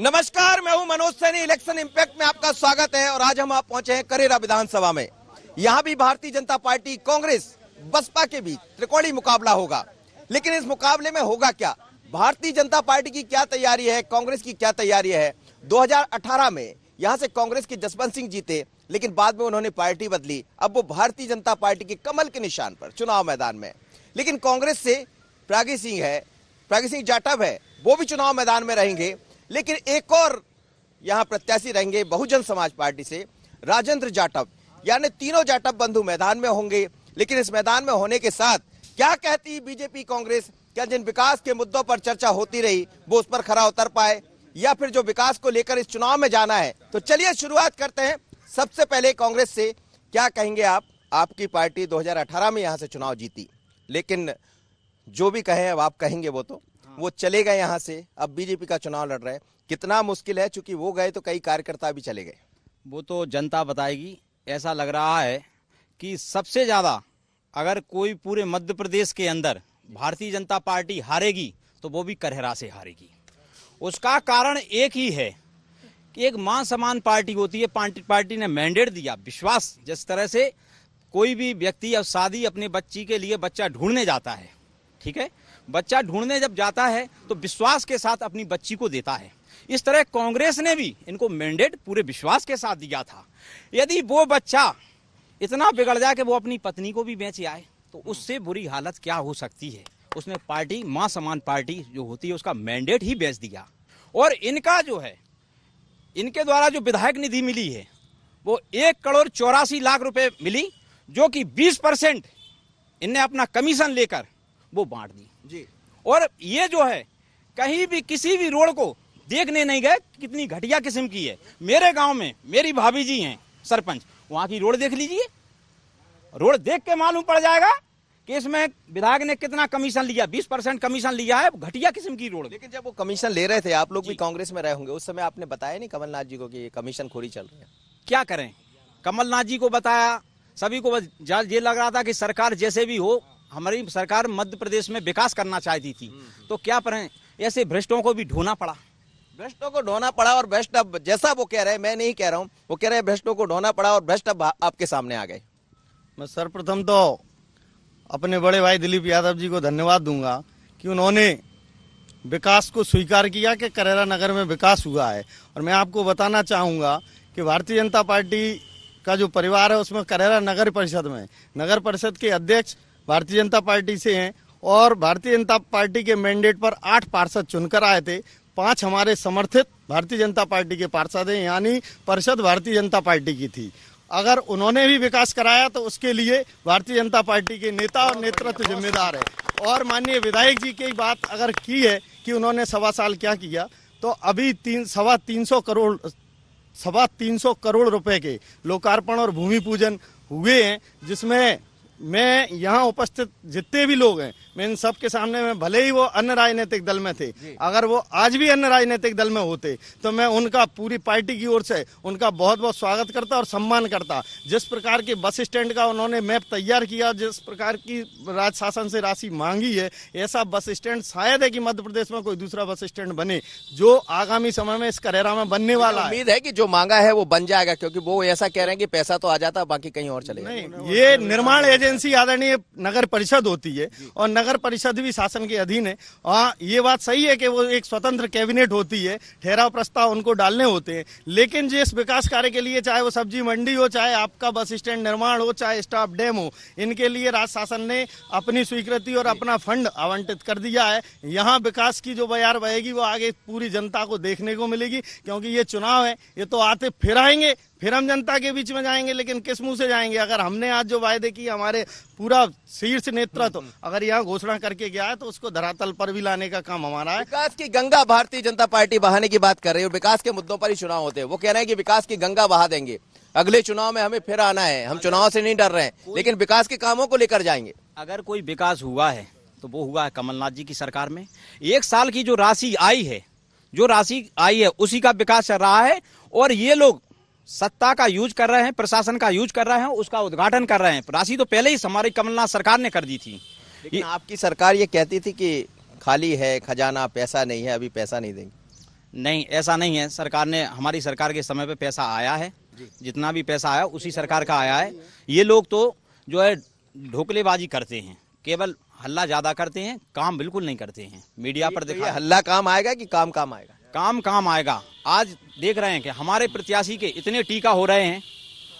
नमस्कार, मैं हूं मनोज सैनी। इलेक्शन इंपैक्ट में आपका स्वागत है और आज हम आप पहुंचे हैं करेरा विधानसभा में। यहां भी भारतीय जनता पार्टी कांग्रेस बसपा के बीच त्रिकोणीय मुकाबला होगा। लेकिन इस मुकाबले में होगा क्या, भारतीय जनता पार्टी की क्या तैयारी है, कांग्रेस की क्या तैयारी है। 2018 में यहां से कांग्रेस के जसवंत सिंह जीते, लेकिन बाद में उन्होंने पार्टी बदली। अब वो भारतीय जनता पार्टी के कमल के निशान पर चुनाव मैदान में। लेकिन कांग्रेस से प्रज्ञा सिंह जाटव है, वो भी चुनाव मैदान में रहेंगे। लेकिन एक और यहां प्रत्याशी रहेंगे बहुजन समाज पार्टी से राजेंद्र जाटव, यानी तीनों जाटव बंधु मैदान में होंगे। लेकिन इस मैदान में होने के साथ क्या कहती बीजेपी कांग्रेस, क्या जिन विकास के मुद्दों पर चर्चा होती रही वो उस पर खरा उतर पाए, या फिर जो विकास को लेकर इस चुनाव में जाना है। तो चलिए शुरुआत करते हैं। सबसे पहले कांग्रेस से क्या कहेंगे आप। आपकी पार्टी 2018 में यहां से चुनाव जीती, लेकिन जो भी कहें अब आप कहेंगे वो चले गए यहां से, अब बीजेपी का चुनाव लड़ रहे हैं। कितना मुश्किल है, चूंकि वो गए तो कई कार्यकर्ता भी चले गए। वो तो जनता बताएगी। ऐसा लग रहा है कि सबसे ज्यादा अगर कोई पूरे मध्य प्रदेश के अंदर भारतीय जनता पार्टी हारेगी तो वो भी करेरा से हारेगी। उसका कारण एक ही है कि एक मान सम्मान पार्टी होती है। पार्टी ने मैंडेट दिया, विश्वास। जिस तरह से कोई भी व्यक्ति अब शादी अपने बच्ची के लिए बच्चा ढूंढने जाता है, ठीक है, बच्चा ढूंढने जब जाता है तो विश्वास के साथ अपनी बच्ची को देता है। इस तरह कांग्रेस ने भी इनको मैंडेट पूरे विश्वास के साथ दिया था। यदि वो बच्चा इतना बिगड़ जाए कि वो अपनी पत्नी को भी बेच आए तो उससे बुरी हालत क्या हो सकती है। उसने पार्टी, मां समान पार्टी जो होती है, उसका मैंडेट ही बेच दिया। और इनका जो है, इनके द्वारा जो विधायक निधि मिली है वो 1,84,00,000 रुपए मिली, जो कि 20% इनने अपना कमीशन लेकर वो बांट दी जी। और ये जो है कहीं भी किसी भी रोड को देखने नहीं गए कितनी घटिया किस्म की है। मेरे गांव में मेरी भाभी जी हैं सरपंच, वहां की रोड देख लीजिए, रोड देख के मालूम पड़ जाएगा कि इसमें विधायक ने कितना कमीशन लिया। 20% कमीशन लिया है, घटिया किस्म की रोड। लेकिन जब वो कमीशन ले रहे थे, आप लोग भी कांग्रेस में रहे होंगे, उस समय आपने बताया नहीं कमलनाथ जी को कि ये कमीशन खोरी चल रही है। क्या करें, कमलनाथ जी को बताया, सभी को ये लग रहा था कि सरकार जैसे भी हो, हमारी सरकार मध्य प्रदेश में विकास करना चाहती थी, तो क्या करें, ऐसे भ्रष्टों को भी ढोना पड़ा। भ्रष्टों को ढोना पड़ा और भ्रष्ट अब जैसा वो कह रहे हैं, मैं नहीं कह रहा हूं, वो कह रहे हैं भ्रष्टों को ढोना पड़ा और भ्रष्ट अब आपके सामने आ गए। मैं सर्वप्रथम तो अपने बड़े भाई दिलीप यादव जी को धन्यवाद दूंगा कि उन्होंने विकास को स्वीकार किया कि करेरा नगर में विकास हुआ है। और मैं आपको बताना चाहूंगा कि भारतीय जनता पार्टी का जो परिवार है उसमें करेरा नगर परिषद में नगर परिषद के अध्यक्ष भारतीय जनता पार्टी से हैं और भारतीय जनता पार्टी के मैंडेट पर 8 पार्षद चुनकर आए थे। 5 हमारे समर्थित भारतीय जनता पार्टी के पार्षद हैं, यानी परिषद भारतीय जनता पार्टी की थी। अगर उन्होंने भी विकास कराया तो उसके लिए भारतीय जनता पार्टी के नेता और नेतृत्व जिम्मेदार है। और माननीय विधायक जी की बात अगर की है कि उन्होंने 1.25 साल क्या किया, तो अभी 300 करोड़ रुपए के लोकार्पण और भूमि पूजन हुए हैं, जिसमें मैं यहाँ उपस्थित जितने भी लोग हैं, मैं इन सब के सामने में, भले ही वो अन्य राजनीतिक दल में थे, अगर वो आज भी अन्य राजनीतिक दल में होते तो मैं उनका पूरी पार्टी की ओर से उनका बहुत बहुत स्वागत करता और सम्मान करता। जिस प्रकार के बस स्टैंड का उन्होंने मैप तैयार किया, जिस प्रकार की राज्य शासन से राशि मांगी है, ऐसा बस स्टैंड शायद है कि मध्य प्रदेश में कोई दूसरा बस स्टैंड बने, जो आगामी समय में इस करेरा में बनने वाला है। उम्मीद है कि जो मांगा है वो बन जाएगा, क्योंकि वो ऐसा कह रहे हैं कि पैसा तो आ जाता, बाकी कहीं और चलेगा। नहीं, ये निर्माण एजेंसी आदरणीय नगर परिषद होती है और नगर परिषद भी शासन के अधीन है। ये बात सही है कि वो एक स्वतंत्र कैबिनेट होती है, ठहराव प्रस्ताव उनको डालने होते हैं। लेकिन जिस विकास कार्य के लिए, चाहे वो सब्जी मंडी हो, चाहे आपका बस स्टैंड निर्माण हो, चाहे स्टाफ डैम हो, इनके लिए राज्य शासन ने अपनी स्वीकृति और अपना फंड आवंटित कर दिया है। यहाँ विकास की जो बयार बहेगी वो आगे पूरी जनता को देखने को मिलेगी, क्योंकि ये चुनाव है, ये तो आते फिर आएंगे, फिर हम जनता के बीच में जाएंगे, लेकिन किस मुंह से जाएंगे। अगर हमने आज जो वायदे किए, हमारे पूरा शीर्ष नेतृत्व अगर यहाँ घोषणा करके गया है, तो उसको धरातल पर भी लाने का काम हमारा है। विकास की गंगा भारतीय जनता पार्टी बहाने की बात कर रही है और विकास के मुद्दों पर ही चुनाव होते हैं। वो कह रहे हैं कि विकास की गंगा बहा देंगे, अगले चुनाव में हमें फिर आना है, हम चुनाव से नहीं डर रहे हैं, लेकिन विकास के कामों को लेकर जाएंगे। अगर कोई विकास हुआ है तो वो हुआ है कमलनाथ जी की सरकार में। 1 साल की जो राशि आई है उसी का विकास चल रहा है। और ये लोग सत्ता का यूज कर रहे हैं, प्रशासन का यूज कर रहे हैं, उसका उद्घाटन कर रहे हैं। राशि तो पहले ही हमारी कमलनाथ सरकार ने कर दी थी। लेकिन आपकी सरकार ये कहती थी कि खाली है खजाना, पैसा नहीं है, अभी पैसा नहीं देंगे। नहीं, ऐसा नहीं है। सरकार ने, हमारी सरकार के समय पे पैसा आया है, जितना भी पैसा आया उसी सरकार का आया है। ये लोग तो जो है ढोकलेबाजी करते हैं, केवल हल्ला ज्यादा करते हैं, काम बिल्कुल नहीं करते हैं। मीडिया पर ये दिखा हल्ला काम आएगा कि काम आएगा? काम आएगा। आज देख रहे हैं कि हमारे प्रत्याशी के इतने टीका हो रहे हैं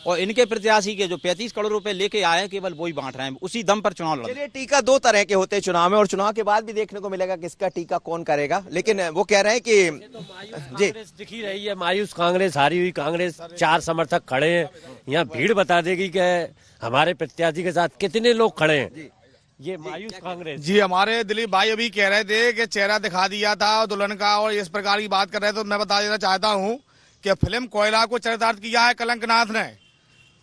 और इनके प्रत्याशी के जो 35 करोड़ रुपए लेके आए हैं केवल वही बांट रहे हैं, उसी दम पर चुनाव लड़। चलिए, टीका दो तरह के होते हैं चुनाव में, और चुनाव के बाद भी देखने को मिलेगा किसका टीका कौन करेगा। लेकिन वो कह रहे हैं कि जी, दिखी रही है मायूस कांग्रेस, हारी हुई कांग्रेस, 4 समर्थक खड़े हैं। यहाँ भीड़ बता देगी कि हमारे प्रत्याशी के साथ कितने लोग खड़े हैं। ये मायूस कांग्रेस। जी, हमारे दिलीप भाई अभी कह रहे थे कि चेहरा दिखा दिया था दुल्हन का और इस प्रकार की बात कर रहे थे, तो मैं बता देना चाहता हूँ कि फिल्म कोयला को चरितार्थ किया है कलंकनाथ ने,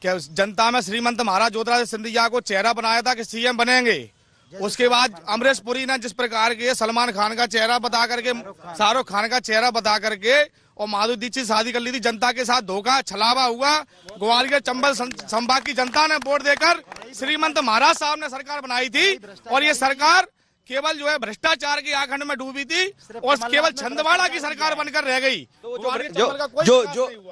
कि जनता में श्रीमंत महाराज ज्योतिरादित्य सिंधिया को चेहरा बनाया था कि सीएम बनेंगे। उसके बाद अमरीश पुरी ने जिस प्रकार के सलमान खान का चेहरा बता करके, शाहरुख खान का चेहरा बता करके और माधुरी दीक्षित शादी कर ली थी, जनता के साथ धोखा छलावा हुआ। ग्वालियर चंबल संभाग की जनता ने वोट देकर श्रीमंत महाराज साहब ने सरकार बनाई थी, और ये सरकार केवल जो है भ्रष्टाचार के आखंड में डूबी थी और केवल छंदवाड़ा की सरकार बनकर रह गई।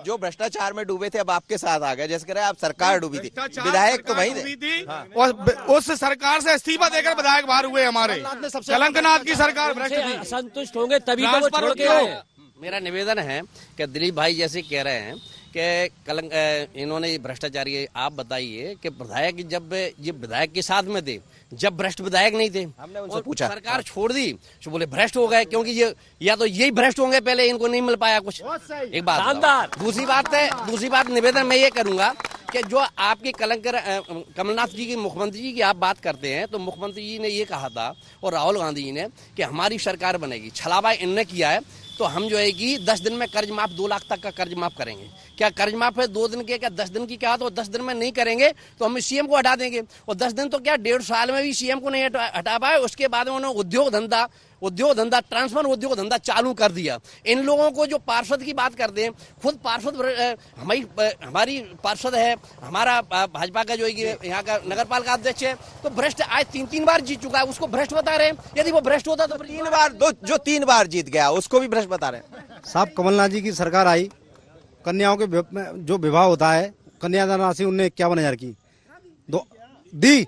जो भ्रष्टाचार में डूबे थे अब आपके साथ आ गए, जैसे कह रहे हैं आप सरकार डूबी थी, विधायक तो वही थी और उस सरकार से इस्तीफा देकर विधायक बाहर हुए। हमारे कलंकनाथ की सरकार भ्रष्ट थी। असंतुष्ट होंगे तभी तो वो छोड़ के आए। मेरा निवेदन है कि दिलीप भाई जैसे कह रहे हैं कि इन्होंने भ्रष्टाचारी, आप बताइए कि विधायक जब ये विधायक के साथ में थे, जब भ्रष्ट विधायक नहीं थे, हमने उनसे पूछा, सरकार छोड़ दी तो बोले भ्रष्ट हो गए, क्योंकि ये या तो यही भ्रष्ट होंगे, पहले इनको नहीं मिल पाया कुछ। एक बात शानदार। दूसरी बात निवेदन मैं ये करूंगा कि जो आपके कमलनाथ जी की, मुख्यमंत्री जी की आप बात करते हैं, तो मुख्यमंत्री जी ने ये कहा था और राहुल गांधी जी ने कि हमारी सरकार बनेगी। छलावा इनने किया है, तो हम जो है कि 10 दिन में कर्ज माफ, 2 लाख तक का कर्ज माफ करेंगे। क्या कर्ज माफ है 2 दिन के, क्या 10 दिन की? क्या तो 10 दिन में नहीं करेंगे तो हम सीएम को हटा देंगे, और 10 दिन तो क्या 1.5 साल में भी सीएम को नहीं हटा पाए। उसके बाद में उन्होंने उद्योग धंधा ट्रांसफर उद्योग धंधा चालू कर दिया। इन लोगों को जो पार्षद की बात करते हैं, खुद पार्षद हमारी पार्षद है, हमारा भाजपा का जो यहाँ का नगर पालिका अध्यक्ष है, तो भ्रष्ट आज 3 बार जीत चुका है, उसको भ्रष्ट बता रहे हैं। यदि वो भ्रष्ट होता तो 3 बार, जो 3 बार जीत गया उसको भी भ्रष्ट बता रहे हैं साहब। कमलनाथ जी की सरकार आई, कन्याओं के जो विवाह होता है, कन्यादान राशि 51,000 की दी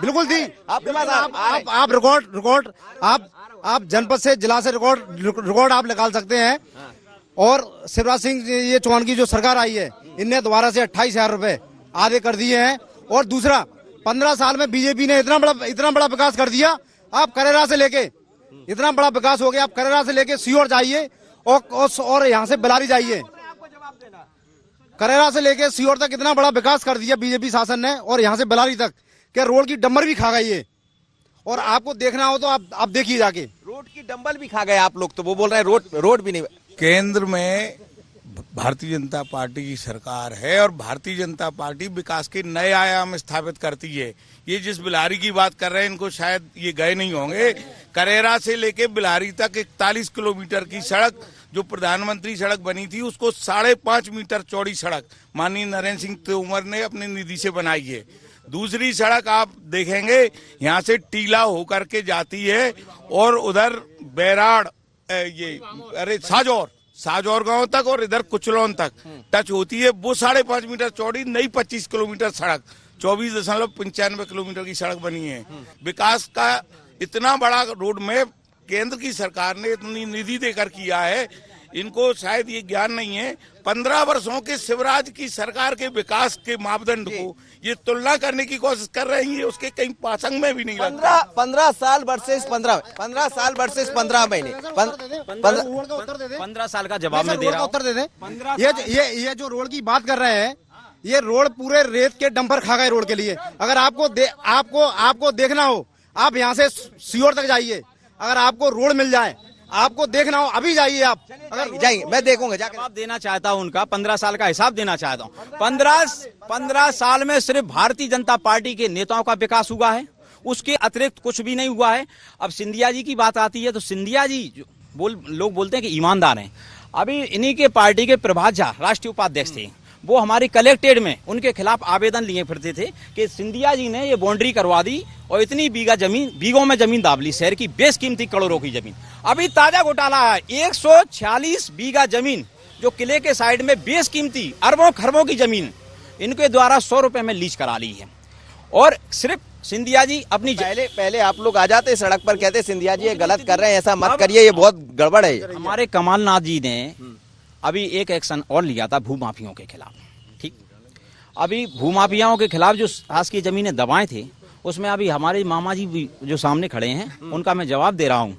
बिल्कुल दी। आप रिकॉर्ड आप जनपद से, जिला से रिकॉर्ड आप निकाल सकते हैं। और शिवराज सिंह ये चौहान की जो सरकार आई है, इनने दोबारा से 28,000 रुपए आधे कर दिए हैं। और दूसरा, 15 साल में बीजेपी ने इतना बड़ा विकास कर दिया। आप करेरा से लेके इतना बड़ा विकास हो गया, आप करेरा से लेके सीहोर जाइए और यहाँ से बेलारी जाइए, करेरा से लेके सीहोर तक इतना बड़ा विकास कर दिया बीजेपी शासन ने, और यहाँ से बेलारी तक के रोड की डंबर भी खा गई है। और आपको देखना हो तो आप देखिए जाके, रोड की डंबल भी खा गए आप लोग, तो वो बोल रहे हैं रोड भी नहीं। केंद्र में भारतीय जनता पार्टी की सरकार है और भारतीय जनता पार्टी विकास के नए आयाम स्थापित करती है। ये जिस बिलारी की बात कर रहे हैं, इनको शायद ये गए नहीं होंगे। करेरा से लेके बिलारी तक 41 किलोमीटर की सड़क, जो प्रधानमंत्री सड़क बनी थी, उसको 5.5 मीटर चौड़ी सड़क माननीय नरेंद्र सिंह तोमर ने अपनी निधि से बनाई है। दूसरी सड़क आप देखेंगे यहाँ से टीला होकर के जाती है और उधर बैराड़ साजौर गांव तक और इधर कुचलौन तक टच होती है। वो 5.5 मीटर चौड़ी नई 25 किलोमीटर सड़क, 24.95 किलोमीटर की सड़क बनी है। विकास का इतना बड़ा रोड में केंद्र की सरकार ने इतनी निधि देकर किया है, इनको शायद ये ज्ञान नहीं है। 15 वर्षों के शिवराज की सरकार के विकास के मापदंड को ये तुलना करने की कोशिश कर रही है, उसके कहीं पासंग में भी नहीं लगता। 15 साल वर्सेस 15 महीने, 15 साल का जवाब में दे रहा हूं। उत्तर दे दें। ये जो रोड की बात कर रहे हैं, ये रोड पूरे रेत के डंपर खा गए रोड के लिए। अगर आपको देखना हो, आप यहाँ से सीहोर तक जाइए, अगर आपको रोड मिल जाए, आपको देखना हो अभी जाइए आप, अगर जाएंगे मैं देखूंगा जाकर। जवाब देना चाहता हूं उनका, 15 साल का हिसाब देना चाहता हूं। 15 साल में सिर्फ भारतीय जनता पार्टी के नेताओं का विकास हुआ है, उसके अतिरिक्त कुछ भी नहीं हुआ है। अब सिंधिया जी की बात आती है तो सिंधिया जी लोग बोलते हैं कि ईमानदार हैं। अभी इन्हीं के पार्टी के प्रभात झा राष्ट्रीय उपाध्यक्ष थे, वो हमारी कलेक्टेड में उनके खिलाफ आवेदन लिए फिरते थे कि सिंधिया जी ने ये बाउंड्री करवा दी और इतनी बीघों में जमीन दाब ली, शहर की बेशकीमती करोड़ों की जमीन। अभी ताजा घोटाला है, 146 बीघा जमीन जो किले के साइड में बेशकीमती अरबों खरबों की जमीन इनके द्वारा 100 रुपए में लीज करा ली है। और सिर्फ सिंधिया जी अपनी पहले आप लोग आ जाते सड़क पर, कहते सिंधिया जी ये गलत कर रहे हैं, ऐसा मत करिए, ये बहुत गड़बड़ है। हमारे कमलनाथ जी ने अभी एक एक्शन और लिया था भूमाफियों के खिलाफ। ठीक, अभी भूमाफियाओं के खिलाफ जो शासकीय जमीनें दबाए थे, उसमें अभी हमारे मामा जी भी जो सामने खड़े हैं उनका मैं जवाब दे रहा हूँ।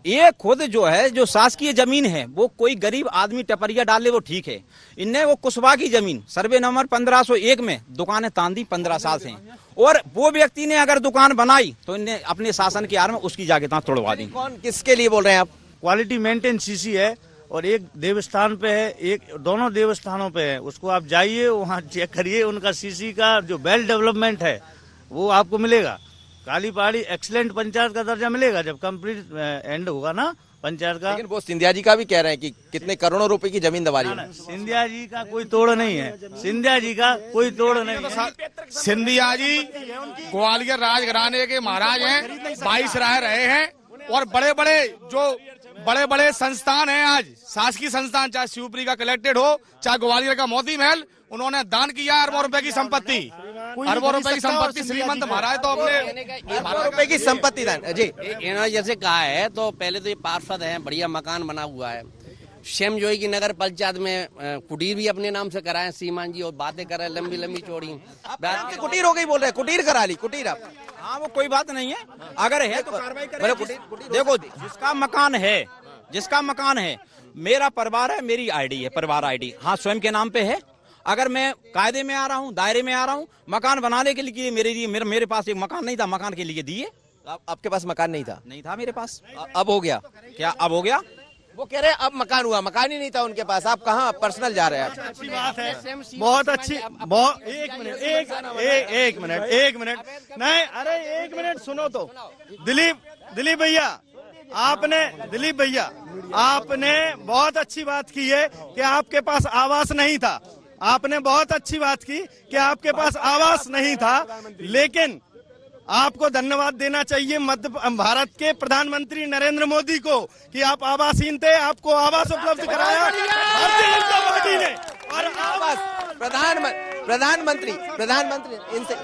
ये खुद जो है जो शासकीय जमीन है वो कोई गरीब आदमी टपरिया डाले वो ठीक है, इनने वो कुशवा की जमीन सर्वे नंबर 1501 में दुकानें तान दी 15 साल से, और वो व्यक्ति ने अगर दुकान बनाई तो इनने अपने शासन के आड़ में उसकी जागीरें तोड़वा दी। कौन किसके लिए बोल रहे हैं आप? क्वालिटी मेंटेन सीसी है और एक देवस्थान पे है, एक दोनों देवस्थानों पे है, उसको आप जाइए वहाँ चेक करिए, उनका सीसी का जो वेल डेवलपमेंट है वो आपको मिलेगा। काली पहाड़ी एक्सीलेंट पंचायत का दर्जा मिलेगा जब कंप्लीट एंड होगा ना पंचायत का। लेकिन वो सिंधिया जी का भी कह रहे हैं कि कितने करोड़ों रुपए की जमीन दबा ली है। सिंधिया जी का कोई तोड़ नहीं है, सिंधिया जी का कोई तोड़ नहीं है। सिंधिया जी ग्वालियर राजघराने के महाराज हैं, 22 रहे हैं, और बड़े बड़े संस्थान हैं आज, शासकीय संस्थान, चाहे शिवपुरी का कलेक्टेड हो, चाहे ग्वालियर का मोती महल, उन्होंने दान किया अरबों रुपए की संपत्ति, अरबों रुपए की संपत्ति। श्रीमंत महाराज तो अपने अरबों रुपए की संपत्ति दान जी। इन्होंने जैसे कहा है, तो पहले तो ये पार्षद है, बढ़िया मकान बना हुआ है। श्याम जोई की नगर पंचायत में कुटीर भी अपने नाम से कराए सीमान जी, और बातें कर रहे लंबी लंबी चौड़ी। कुटीर हो गई बोल रहे हैं, कुटीर करा ली, कुटीर आप। हाँ, वो कोई बात नहीं है, अगर है तो कार्रवाई करें। देखो, जिसका मकान है, मेरा परिवार है, मेरी आईडी है, परिवार आईडी, हाँ स्वयं के नाम पे है। अगर मैं कायदे में आ रहा हूँ, दायरे में आ रहा हूँ, मकान बनाने के लिए मेरे पास एक मकान नहीं था, मकान के लिए दिए। आपके पास मकान नहीं था? नहीं था मेरे पास। अब हो गया क्या? अब हो गया। वो कह रहे हैं अब मकान हुआ, मकान ही नहीं था उनके पास। आप कहाँ पर्सनल जा रहे हैं? अच्छी बात है, बहुत अच्छी, बहुत। एक मिनट नहीं, अरे एक मिनट सुनो तो। दिलीप भैया आपने बहुत अच्छी बात की है कि आपके पास आवास नहीं था। आपने बहुत अच्छी बात की कि आपके पास आवास नहीं था, लेकिन आपको धन्यवाद देना चाहिए मध्य भारत के प्रधानमंत्री नरेंद्र मोदी को कि आप आवासहीन थे, आपको आवास उपलब्ध कराया भारतीय जनता पार्टी ने। और आवास प्रधानमंत्री इनसे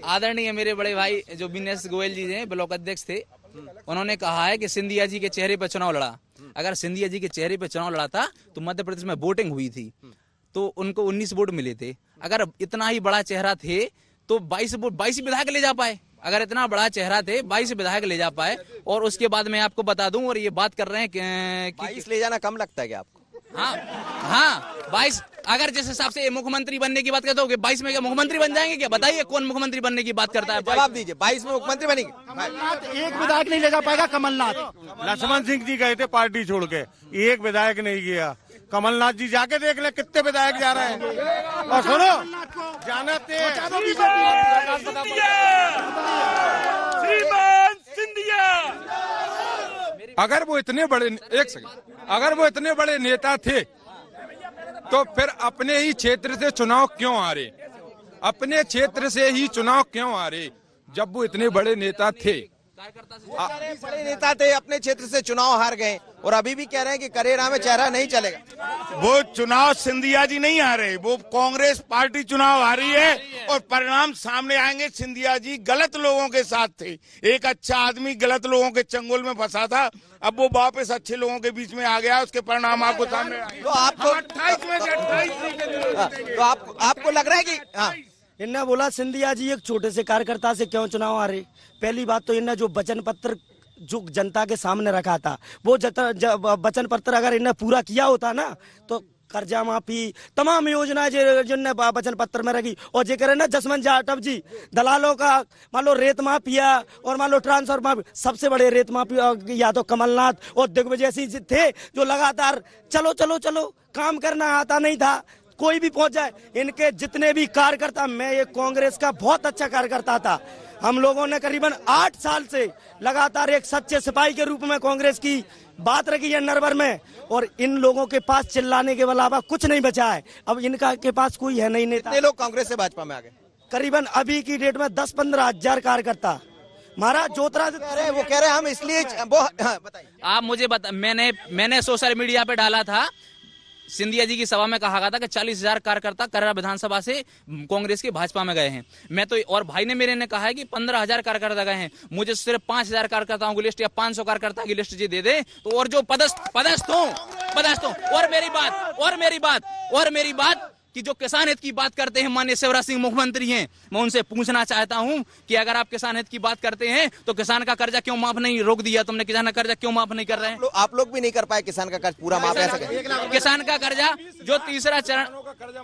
आदरणीय मेरे बड़े भाई जो बीनेश गोयल जी हैं, ब्लॉक अध्यक्ष थे, उन्होंने कहा है कि सिंधिया जी के चेहरे पर चुनाव लड़ा। अगर सिंधिया जी के चेहरे पर चुनाव लड़ा था तो मध्य प्रदेश में वोटिंग हुई थी, तो उनको 19 वोट मिले थे। अगर इतना ही बड़ा चेहरा थे तो 22 विधायक ले जा पाए। अगर इतना बड़ा चेहरा थे 22 विधायक ले जा पाए। और उसके बाद मैं आपको बता दूं, और ये बात कर रहे हैं कि 22 ले जाना कम लगता है क्या आपको? हाँ 22। अगर जिस हिसाब से मुख्यमंत्री बनने की बात करते हो, 22 में क्या मुख्यमंत्री बन जाएंगे क्या? बताइए कौन मुख्यमंत्री बनने की बात करता है? जवाब दीजिए, 22 में मुख्यमंत्री बनेंगे? एक विधायक नहीं ले जा पाएगा कमलनाथ। लक्ष्मण सिंह जी गए थे पार्टी छोड़ के, एक विधायक नहीं गया। कमलनाथ जी जाके देख ले कितने विधायक जा रहे हैं। और सुनो, जानते अगर वो इतने बड़े नेता थे तो फिर अपने ही क्षेत्र से चुनाव क्यों हारे? अपने क्षेत्र से ही चुनाव क्यों हारे जब वो इतने बड़े नेता थे? बड़े नेता थे, अपने क्षेत्र से चुनाव हार गए, और अभी भी कह रहे हैं कि करेरा में चेहरा नहीं चलेगा। वो चुनाव सिंधिया जी नहीं हारे, वो कांग्रेस पार्टी चुनाव हारी है, और परिणाम सामने आएंगे। सिंधिया जी गलत लोगों के साथ थे, एक अच्छा आदमी गलत लोगों के चंगुल में फंसा था, अब वो वापस अच्छे लोगों के बीच में आ गया, उसके परिणाम आपको सामने आएंगे। तो आपको 28 में से 28 तो आपको लग रहा है कि हाँ, इन्होंने बोला सिंधिया जी एक छोटे से कार्यकर्ता से क्यों चुनाव हारे। पहली बात तो इन्होंने जो वचन पत्र जो जनता के सामने रखा था, वो वचन पत्र अगर इन्हें पूरा किया होता ना, तो कर्जा माफी तमाम योजनाएं जिनने वचन पत्र में रखी। और जे करे ना जसवंत जाटव जी, दलालों का मान लो रेत माफिया और मान लो ट्रांसफर माफी, सबसे बड़े रेत माफिया या तो कमलनाथ और दिग्विजय सिंह थे, जो लगातार चलो चलो चलो काम करना आता नहीं था, कोई भी पहुंच जाए। इनके जितने भी कार्यकर्ता, मैं ये कांग्रेस का बहुत अच्छा कार्यकर्ता था, हम लोगों ने करीबन 8 साल से लगातार एक सच्चे सिपाही के रूप में कांग्रेस की बात रखी है नरवर में, और इन लोगों के पास चिल्लाने के अलावा कुछ नहीं बचा है। अब इनका के पास कोई है नहीं नेता। कितने लोग कांग्रेस से भाजपा में आ गए? करीबन अभी की डेट में 10-15 हजार कार्यकर्ता महाराज अरे वो कह रहे हैं हम इसलिए बताइए। आप मुझे मैंने सोशल मीडिया पे डाला था, सिंधिया जी की सभा में कहा गया था कि 40,000 कार्यकर्ता करेरा विधानसभा से कांग्रेस के भाजपा में गए हैं। मैं तो, और भाई ने मेरे ने कहा है कि 15,000 कार्यकर्ता गए हैं। मुझे सिर्फ 5,000 कार्यकर्ताओं की लिस्ट या 500 कार्यकर्ता की लिस्ट जी दे दे तो, और जो पदस्थ हो। और मेरी बात कि जो किसान हित की बात करते हैं, माननीय शिवराज सिंह मुख्यमंत्री हैं, मैं उनसे पूछना चाहता हूं कि अगर आप किसान हित की बात करते हैं तो किसान का कर्जा क्यों माफ नहीं रोक दिया तुमने? किसान का कर्जा क्यों माफ नहीं कर रहे हैं? आप लोग भी नहीं कर पाए किसान का कर्ज पूरा माफ? ऐसा किसान का कर्जा जो तीसरा चरण,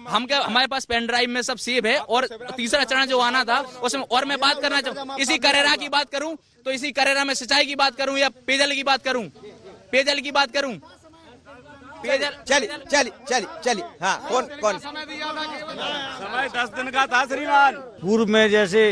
हमारे पास पेन ड्राइव में सब सेव है, और तीसरा चरण जो आना था उसमें, और मैं बात करना चाहूँ, इसी करेरा की बात करूं तो इसी करेरा में सिंचाई की बात करूं या पेयजल की बात करूं? चलिए। हाँ, कौन समय 10 दिन का था श्रीमान। पूर्व में जैसे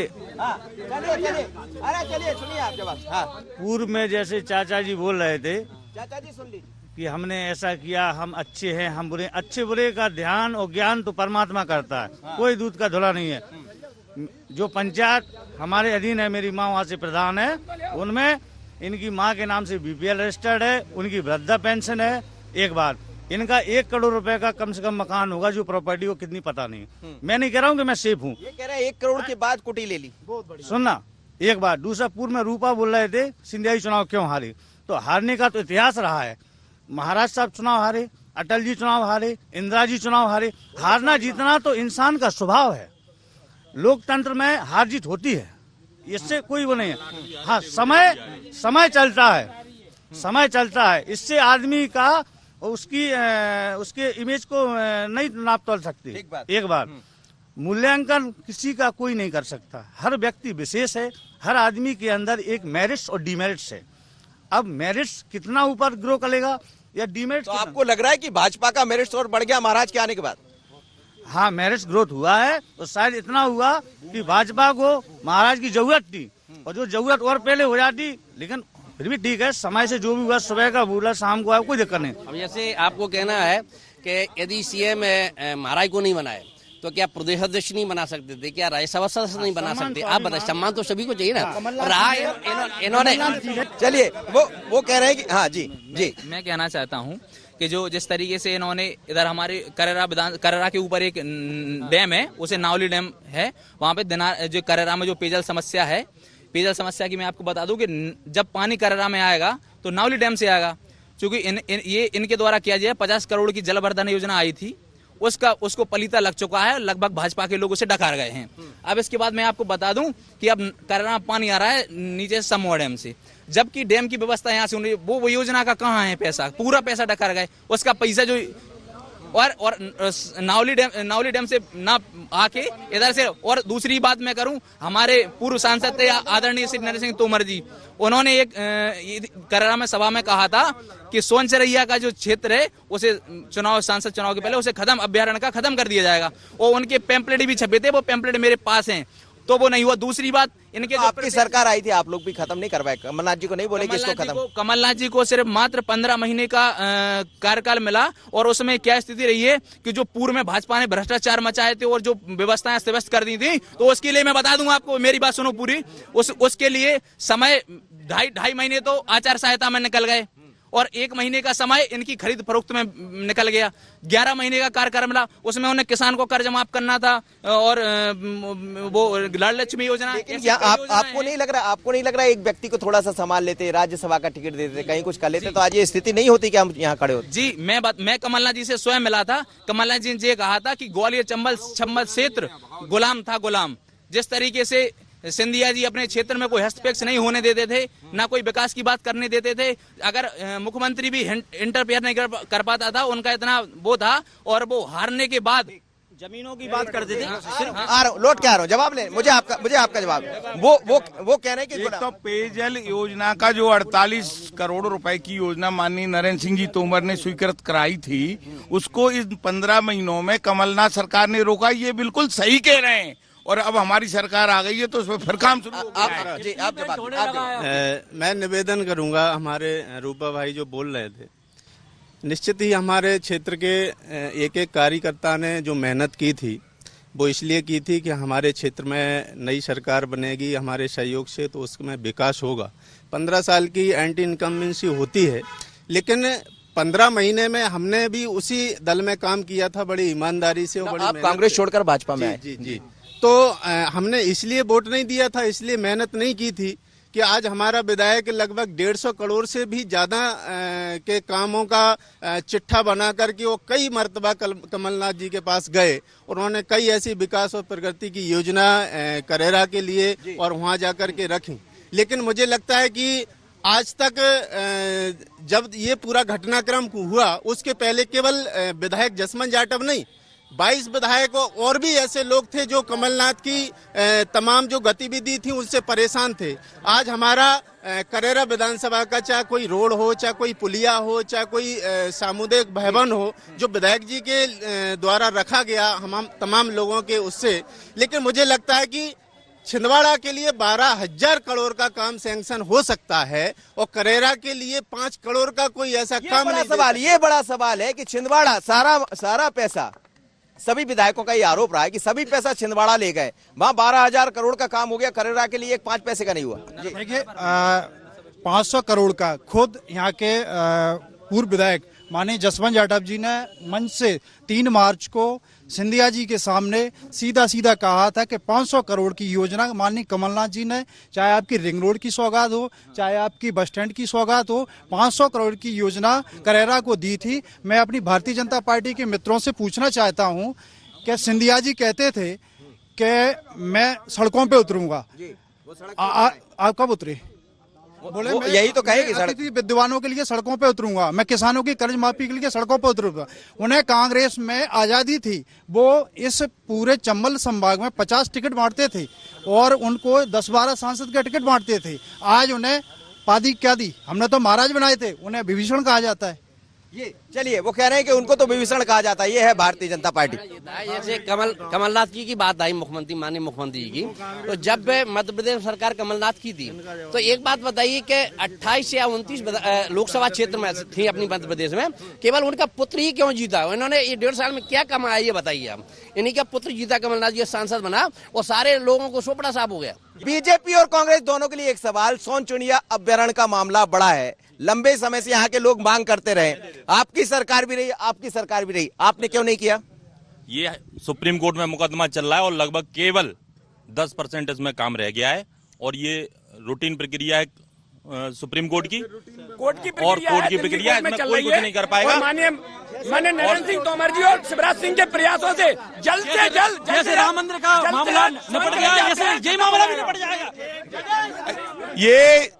चलिए सुनिए आप जवाब। हाँ, पूर्व में जैसे चाचा जी बोल रहे थे चाचा जी सुन लीजिए कि हमने ऐसा किया, हम अच्छे हैं, हम बुरे। अच्छे बुरे का ध्यान और ज्ञान तो परमात्मा करता है, कोई दूध का धुला नहीं है। जो पंचायत हमारे अधीन है, मेरी माँ वहाँ से प्रधान है, उनमें इनकी माँ के नाम से BPL रजिस्टर्ड है, उनकी वृद्धा पेंशन है। एक बात, इनका 1 करोड़ रुपए का कम से कम मकान होगा, जो प्रॉपर्टी को कितनी पता नहीं। मैं नहीं कह रहा हूँ कि मैं सेफ हूँ, ये कह रहे हैं 1 करोड़ के बाद कुटी ले ली। सुनना एक बात। दूसरा, पूर्व में रूपा बोल रहे थे सिंधिया जी चुनाव क्यों हारे, तो हारने का तो इतिहास रहा है। महाराज साहब चुनाव हारे, अटल जी चुनाव हारे, इंदिरा जी चुनाव हारे। हारना जीतना तो इंसान का स्वभाव है, लोकतंत्र में हार जीत होती है, इससे कोई वो नहीं है। हाँ, समय चलता है, इससे आदमी का उसके इमेज को नहीं नाप तोल सकते। एक बात, मूल्यांकन किसी का कोई नहीं कर सकता, हर व्यक्ति विशेष है, हर आदमी के अंदर एक मेरिट्स और डिमेरिट्स है। अब मेरिट्स कितना ऊपर ग्रो करेगा या डिमेरिट्स, तो आपको लग रहा है कि भाजपा का मेरिट स्कोर बढ़ गया महाराज के आने के बाद? हाँ, मेरिट्स ग्रोथ हुआ है, तो शायद इतना हुआ कि भाजपा को महाराज की जरूरत थी, और जो जरूरत और पहले हो जाती, लेकिन फिर भी ठीक है, समय से जो भी हुआ, सुबह का बोला शाम को आया, कोई दिक्कत नहीं। अब जैसे आपको कहना है कि यदि CM महाराज को नहीं बनाए तो क्या प्रदेश अध्यक्ष नहीं बना सकते थे, क्या राज्यसभा सदस्य नहीं बना सकते? आप बताइए, सम्मान तो सभी को चाहिए ना। रहा इन्होंने, चलिए वो कह रहे हैं कि हाँ जी मैं कहना चाहता हूँ कि जो जिस तरीके से इन्होंने इधर हमारे करेरा के ऊपर एक डैम है, उसे नावली डैम है, वहाँ पे जो करेरा में जो पेयजल समस्या की मैं आपको बता दूं कि जब पानी करेरा में आएगा तो नावली डैम से आएगा, क्योंकि ये इनके द्वारा किया जाए 50 करोड़ की जलवर्धन योजना आई थी, उसको पलीता लग चुका है, लगभग भाजपा के लोग उसे डकार गए हैं। अब इसके बाद मैं आपको बता दूं कि अब करेरा में पानी आ रहा है नीचे समोआ डैम से, जबकि डैम की व्यवस्था यहाँ से वो योजना का कहाँ है पैसा? पूरा पैसा डकार गए, उसका पैसा जो और नावली डैम से ना आके इधर से। और दूसरी बात मैं करूं, हमारे पूर्व सांसद थे आदरणीय श्री नरेंद्र सिंह तोमर जी, उन्होंने एक करेरा में सभा में कहा था कि सोनचरैया का जो क्षेत्र है उसे सांसद चुनाव के पहले उसे अभ्यारण्य का खत्म कर दिया जाएगा। और उनके पैम्पलेट भी छपे थे, वो पैम्पलेट मेरे पास हैं, तो वो नहीं हुआ। दूसरी बात, इनके आपकी सरकार आई थी, आप लोग भी खत्म नहीं करवाए? कमलनाथ जी को नहीं बोले कि इसको खत्म? कमलनाथ जी को सिर्फ मात्र 15 महीने का कार्यकाल मिला, और उसमें क्या स्थिति रही है कि जो पूर्व में भाजपा ने भ्रष्टाचार मचाए थे और जो व्यवस्थाएं अस्त व्यस्त कर दी थी, तो उसके लिए मैं बता दूंगा आपको, मेरी बात सुनो पूरी, उसके लिए समय 2.5 महीने तो आचार संहिता में निकल गए, और 1 महीने का समय इनकी खरीद फरोख्त में निकल गया। 11 महीने का कार्यकाल मिला, उसमें उन्हें किसान को कर्ज माफ करना था, और वो लाड़ लक्ष्मी योजना। आपको नहीं लग रहा एक व्यक्ति को थोड़ा सा संभाल लेते, राज्यसभा का टिकट देते, कहीं कुछ कर लेते, तो आज ये स्थिति नहीं होती कि हम यहाँ खड़े होते? जी, मैं कमलनाथ जी से स्वयं मिला था। कमलनाथ जी ने कहा था कि ग्वालियर चंबल क्षेत्र गुलाम था, गुलाम। जिस तरीके से सिंधिया जी अपने क्षेत्र में कोई हस्तक्षेप नहीं होने देते थे, ना कोई विकास की बात करने देते थे, अगर मुख्यमंत्री भी इंटरफेयर नहीं कर पाता था, उनका इतना वो था। और वो हारने के बाद जमीनों की बात करते थे। लौट के आ रहा हूँ, जवाब ले, मुझे आपका जवाब। वो कह रहे हैं कि एक तो पेयजल योजना का जो 48 करोड़ रुपए की योजना माननीय नरेंद्र सिंह जी तोमर ने स्वीकृत कराई थी, उसको इस 15 महीनों में कमलनाथ सरकार ने रोका। ये बिल्कुल सही कह रहे हैं, और अब हमारी सरकार आ गई है तो उसमें फिर काम शुरू हो गया है। जी, आप जवाब। मैं निवेदन करूंगा, हमारे रूपा भाई जो बोल रहे थे, निश्चित ही हमारे क्षेत्र के एक कार्यकर्ता ने जो मेहनत की थी, वो इसलिए की थी कि हमारे क्षेत्र में नई सरकार बनेगी हमारे सहयोग से, तो उसमें विकास होगा। 15 साल की एंटी इनकम्बेंसी होती है, लेकिन 15 महीने में हमने भी उसी दल में काम किया था बड़ी ईमानदारी से। और बड़ी आप कांग्रेस छोड़कर भाजपा में आए। जी। तो हमने इसलिए वोट नहीं दिया था, इसलिए मेहनत नहीं की थी कि आज हमारा विधायक लगभग 150 करोड़ से भी ज्यादा के कामों का चिट्ठा बना करके वो कई मर्तबा कमलनाथ जी के पास गए और उन्होंने कई ऐसी विकास और प्रगति की योजना करेरा के लिए और वहां जाकर के रखी। लेकिन मुझे लगता है कि आज तक जब ये पूरा घटनाक्रम हुआ उसके पहले केवल विधायक जसवंत जाटव नहीं, 22 विधायक और भी ऐसे लोग थे जो कमलनाथ की तमाम जो गतिविधि थी उससे परेशान थे। आज हमारा करेरा विधानसभा का चाहे कोई रोड हो, चाहे कोई पुलिया हो, चाहे कोई सामुदायिक भवन हो, जो विधायक जी के द्वारा रखा गया हम तमाम लोगों के उससे। लेकिन मुझे लगता है कि छिंदवाड़ा के लिए 12,000 करोड़ का काम सैंक्शन हो सकता है और करेरा के लिए 5 करोड़ का कोई ऐसा काम नहीं। ये बड़ा सवाल है कि छिंदवाड़ा सारा पैसा, सभी विधायकों का ये आरोप रहा है कि सभी पैसा छिंदवाड़ा ले गए, वहां 12,000 करोड़ का काम हो गया, करेरा के लिए 5 पैसे का नहीं हुआ। देखिए 500 करोड़ का खुद यहाँ के पूर्व विधायक माननीय जसवंत जाटव जी ने मंच से 3 मार्च को सिंधिया जी के सामने सीधा कहा था कि 500 करोड़ की योजना माननीय कमलनाथ जी ने, चाहे आपकी रिंग रोड की सौगात हो, चाहे आपकी बस स्टैंड की सौगात हो, 500 करोड़ की योजना करेरा को दी थी। मैं अपनी भारतीय जनता पार्टी के मित्रों से पूछना चाहता हूं कि सिंधिया जी कहते थे कि मैं सड़कों पे उतरूंगा, आप कब उतरे? बोले मैं यही तो कहेगी, विद्वानों के लिए सड़कों पे उतरूंगा, मैं किसानों की कर्ज माफी के लिए सड़कों पे उतरूंगा। उन्हें कांग्रेस में आजादी थी, वो इस पूरे चंबल संभाग में 50 टिकट बांटते थे और उनको 10-12 सांसद के टिकट बांटते थे। आज उन्हें पादी क्या दी, हमने तो महाराज बनाए थे, उन्हें विभीषण कहा जाता है। ये चलिए वो कह रहे हैं कि उनको तो विभीषण कहा जाता है। ये है भारतीय जनता पार्टी। जैसे कमलनाथ जी की बात आई, मुख्यमंत्री माननीय मुख्यमंत्री जी की, तो जब मध्य प्रदेश सरकार कमलनाथ की थी तो एक बात बताइए कि 28 या 29 लोकसभा क्षेत्र में थी अपनी मध्य प्रदेश में, केवल उनका पुत्र ही क्यों जीता? इन्होंने ये 1.5 साल में क्या कमाया ये बताइए आप। इन्हीं का पुत्र जीता, कमलनाथ जी सांसद बना और सारे लोगों को सोपड़ा साफ हो गया। बीजेपी और कांग्रेस दोनों के लिए एक सवाल, सोन चुनिया अभ्यारण्य का मामला बड़ा है, लंबे समय से यहाँ के लोग मांग करते रहे, आपकी सरकार भी रही, आपने क्यों नहीं किया? ये सुप्रीम कोर्ट में मुकदमा चल रहा है और लगभग केवल 10% इसमें काम रह गया है और ये रूटीन प्रक्रिया है सुप्रीम कोर्ट की प्रक्रिया इसमें कोई कुछ नहीं कर पाएगा। माननीय नरेंद्र सिंह तोमर जी और शिवराज सिंह के प्रयासों से जल्द से जल्द जैसे राम मंदिर का मामला निपट गया, ये मामला भी निपट जाएगा। ये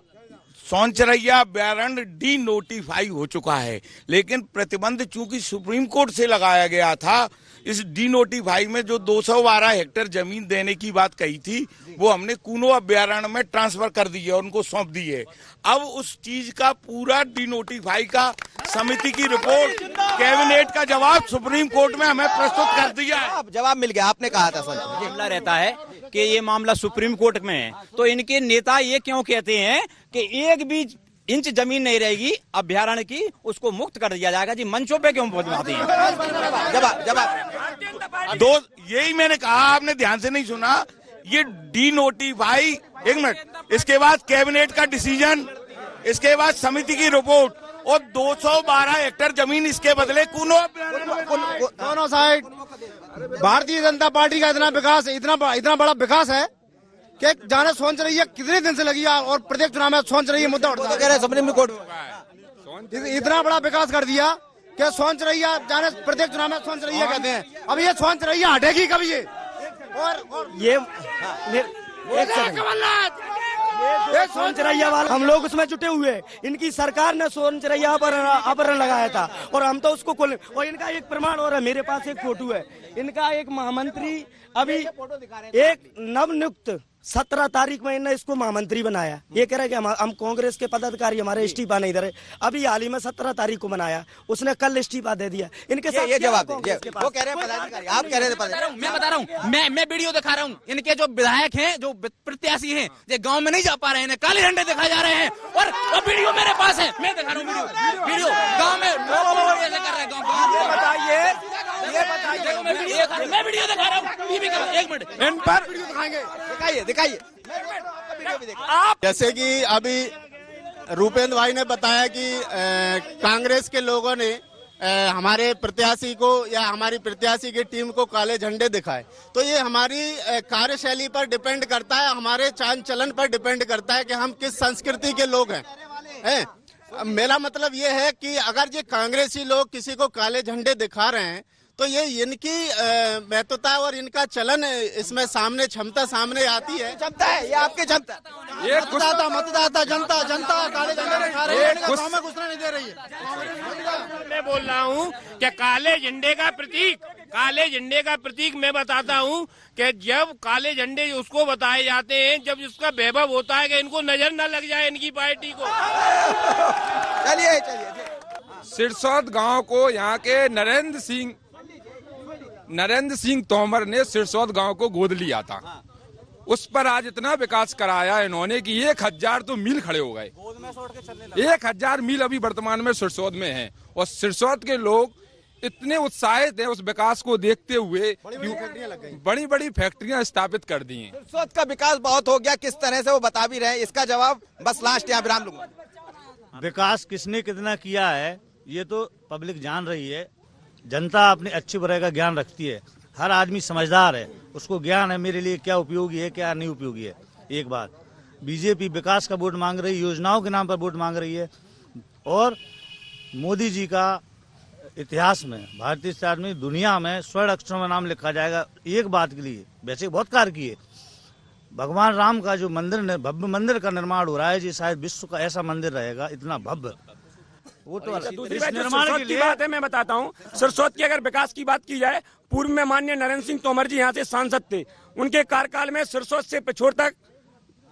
सोनचरैया अभ्यारण्य डी नोटिफाई हो चुका है, लेकिन प्रतिबंध चूंकि सुप्रीम कोर्ट से लगाया गया था, इस डी नोटिफाई में जो 212 हेक्टेयर जमीन देने की बात कही थी वो हमने कूनो अभ्यारण्य में ट्रांसफर कर दी है, उनको सौंप दी है। अब उस चीज का पूरा डी नोटिफाई का समिति की रिपोर्ट, कैबिनेट का जवाब सुप्रीम कोर्ट में हमें प्रस्तुत कर दिया है। जवाब मिल गया, आपने कहा था मामला रहता है कि ये मामला सुप्रीम कोर्ट में है, तो इनके नेता ये क्यों कहते हैं कि 1 भी इंच जमीन नहीं रहेगी अभ्यारण्य की, उसको मुक्त कर दिया जाएगा? जी मंचों पे क्यों पहुंचाते हैं? जवाब यही मैंने कहा, आपने ध्यान से नहीं सुना। ये डी नोटिफाई, 1 मिनट, इसके बाद कैबिनेट का डिसीजन, इसके बाद समिति की रिपोर्ट और 212 हेक्टेयर जमीन इसके बदले दोनों साइड भारतीय जनता पार्टी का इतना विकास, इतना बड़ा विकास है कि जाने सोनचरैया कितने दिन से लगी और प्रत्येक चुनाव में सोनचरैया मुद्दा उठता है। सुप्रीम कोर्ट इतना बड़ा विकास कर दिया कि सोनचरैया जाने प्रत्येक चुनाव में सोनचरैया कहते हैं। अब ये सोनचरैया हटेगी कब? ये और ये सोनचरैया वाला हम लोग उसमें जुटे हुए, इनकी सरकार ने सोनचरैया अपहरण लगाया था और हम तो उसको खोले। और इनका एक प्रमाण और है, मेरे पास एक फोटो है, इनका एक महामंत्री अभी एक नवनियुक्त 17 तारीख में इन्होंने इसको महामंत्री बनाया। ये कह रहा है कि हम कांग्रेस के पदाधिकारी हमारे इस्तीफा नहीं दे रहे। अभी हाल ही में 17 तारीख को बनाया, उसने कल इस्तीफा दे दिया। इनके साथ ये जवाब दे, वो कह रहे हैं पदाधिकारी, आप कह रहे थे पदाधिकारी। मैं बता रहा हूँ, मैं वीडियो दिखा रहा हूँ। इनके जो विधायक हैं, जो प्रत्याशी हैं, जो गांव में नहीं जा पा रहे हैं, काले झंडे दिखाए जा रहे हैं। और वीडियो मेरे पास है, मैं दिखा रहा हूँ वीडियो गाँव में ऐसे कर रहे हैं। मैं वीडियो दिखा रहा हूँ, एक मिनट इन पर दिखाइए। आप जैसे कि अभी रूपेंद्र भाई ने बताया कि कांग्रेस के लोगों ने हमारे प्रत्याशी को या हमारी प्रत्याशी की टीम को काले झंडे दिखाए, तो ये हमारी कार्यशैली पर डिपेंड करता है, हमारे चाल चलन पर डिपेंड करता है कि हम किस संस्कृति के लोग हैं। मेरा मतलब ये है कि अगर ये कांग्रेसी लोग किसी को काले झंडे दिखा रहे हैं तो ये इनकी महत्वता और इनका चलन इसमें सामने क्षमता सामने आती है। क्षमता है ये आपकी क्षमता। ये मतदाता जनता काले झंडे दिखा रही है, गाँव में घुसना नहीं दे रही है। मैं बोल रहा हूँ कि काले झंडे का प्रतीक मैं बताता हूँ कि जब काले झंडे उसको बताए जाते हैं जब इसका वैभव होता है कि इनको नजर न लग जाए इनकी पार्टी को। चलिए सिरसौद गांव को यहाँ के नरेंद्र सिंह तोमर ने सिरसौद गांव को गोद लिया था। उस पर आज इतना विकास कराया इन्होंने कि 1000 तो मील खड़े हो गए। 1000 मील अभी वर्तमान में सिरसौद में हैं और सिरसौद के लोग इतने उत्साहित हैं उस विकास को देखते हुए, बड़ी बड़ी फैक्ट्रियां स्थापित कर दी हैं। सिरसौद का विकास बहुत हो गया, किस तरह से वो बता भी रहे हैं, इसका जवाब बस लास्ट यहाँ विराम लूंगा। विकास किसने कितना किया है ये तो पब्लिक जान रही है। जनता अपनी अच्छी बुराई का ज्ञान रखती है, हर आदमी समझदार है, उसको ज्ञान है मेरे लिए क्या उपयोगी है क्या नहीं उपयोगी है। एक बात, बीजेपी विकास का वोट मांग रही है, योजनाओं के नाम पर वोट मांग रही है और मोदी जी का इतिहास में, भारतीय इतिहास में, दुनिया में स्वर्ण अक्षरों में नाम लिखा जाएगा। एक बात के लिए वैसे बहुत कार्य किए, भगवान राम का जो मंदिर, भव्य मंदिर का निर्माण हो रहा है, जी शायद विश्व का ऐसा मंदिर रहेगा इतना भव्य। वो तो दूसरी बात सिरसौद की बात है, मैं बताता हूँ। सिरसौद की अगर विकास की बात की जाए, पूर्व में माननीय नरेंद्र सिंह तोमर जी यहाँ से सांसद थे, उनके कार्यकाल में सिरसौद से पिछोर तक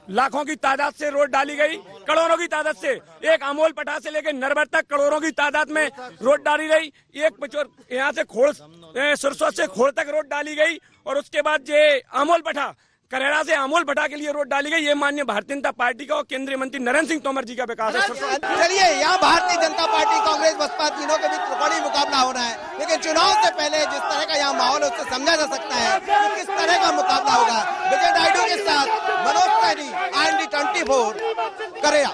लाखों की तादाद से रोड डाली गई, करोड़ों की तादाद से, एक अमोल पठा से लेकर नरवर तक करोड़ों की तादाद में रोड डाली गई। एक पिछोर यहाँ से खोड़, सिरसौद से खोड़ तक रोड डाली गई और उसके बाद ये अमोल पठा, करेरा से अमोल भट्टा के लिए रोड डाली गई। ये माननीय भारतीय जनता पार्टी का और केंद्रीय मंत्री नरेंद्र सिंह तोमर जी का विकास है। चलिए, यहाँ भारतीय जनता पार्टी, कांग्रेस, बसपा तीनों के बीच त्रिकोणीय मुकाबला हो रहा है, लेकिन चुनाव से पहले जिस तरह का यहाँ माहौल है उससे समझा जा सकता है कि किस तरह का मुकाबला होगा। विजय नायडू के साथ मनोज सैनी, IND 24 करेरा।